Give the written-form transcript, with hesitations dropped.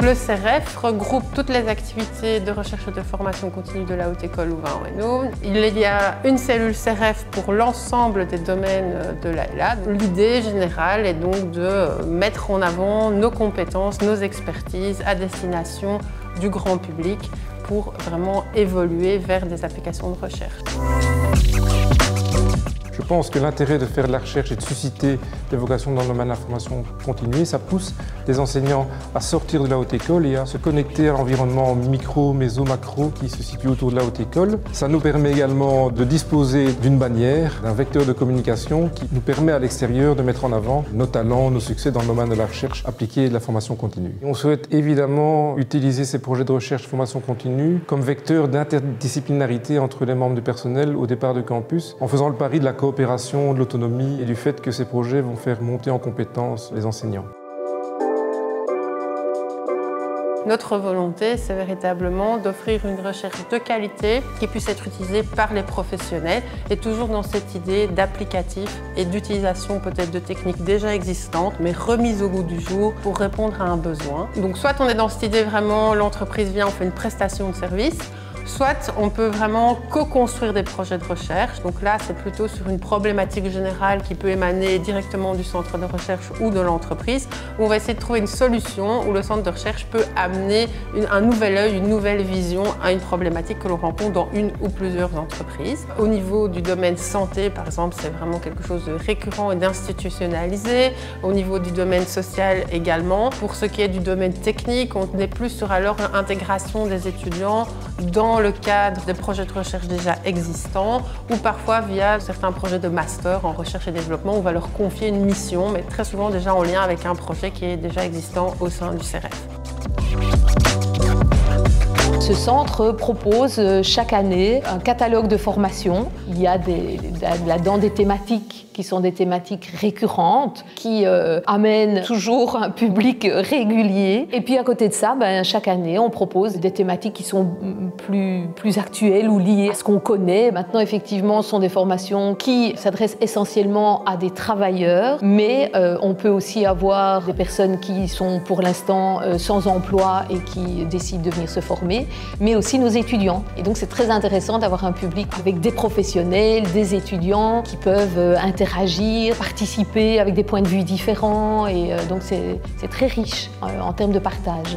le CEREF regroupe toutes les activités de recherche et de formation continue de la Haute École Louvain-Hainaut. Il y a une cellule CEREF pour l'ensemble des domaines de l'AELAD. L'idée générale est donc de mettre en avant nos compétences, nos expertises à destination du grand public pour vraiment évoluer vers des applications de recherche. Je pense que l'intérêt de faire de la recherche et de susciter des vocations dans le domaine de la formation continue, ça pousse les enseignants à sortir de la haute école et à se connecter à l'environnement micro, méso, macro qui se situe autour de la haute école. Ça nous permet également de disposer d'une bannière, d'un vecteur de communication qui nous permet à l'extérieur de mettre en avant nos talents, nos succès dans le domaine de la recherche appliquée et de la formation continue. On souhaite évidemment utiliser ces projets de recherche et formation continue comme vecteur d'interdisciplinarité entre les membres du personnel au départ de campus, en faisant le pari de la coopération, de l'autonomie et du fait que ces projets vont faire monter en compétence les enseignants. Notre volonté, c'est véritablement d'offrir une recherche de qualité qui puisse être utilisée par les professionnels et toujours dans cette idée d'applicatif et d'utilisation peut-être de techniques déjà existantes mais remises au goût du jour pour répondre à un besoin. Donc soit on est dans cette idée vraiment l'entreprise vient, on fait une prestation de service, soit on peut vraiment co-construire des projets de recherche. Donc là, c'est plutôt sur une problématique générale qui peut émaner directement du centre de recherche ou de l'entreprise, où on va essayer de trouver une solution où le centre de recherche peut amener un nouvel œil, une nouvelle vision à une problématique que l'on rencontre dans une ou plusieurs entreprises. Au niveau du domaine santé, par exemple, c'est vraiment quelque chose de récurrent et d'institutionnalisé. Au niveau du domaine social également. Pour ce qui est du domaine technique, on est plus sur alors l'intégration des étudiants dans le cadre des projets de recherche déjà existants ou parfois via certains projets de master en recherche et développement où on va leur confier une mission, mais très souvent déjà en lien avec un projet qui est déjà existant au sein du CEREF. Ce centre propose chaque année un catalogue de formation. Il y a là-dedans des thématiques qui sont des thématiques récurrentes, qui amènent toujours un public régulier. Et puis à côté de ça, chaque année, on propose des thématiques qui sont plus actuelles ou liées à ce qu'on connaît. Maintenant, effectivement, ce sont des formations qui s'adressent essentiellement à des travailleurs, mais on peut aussi avoir des personnes qui sont pour l'instant sans emploi et qui décident de venir se former, mais aussi nos étudiants. Et donc c'est très intéressant d'avoir un public avec des professionnels, des étudiants qui peuvent interagir, participer avec des points de vue différents et donc c'est très riche en termes de partage.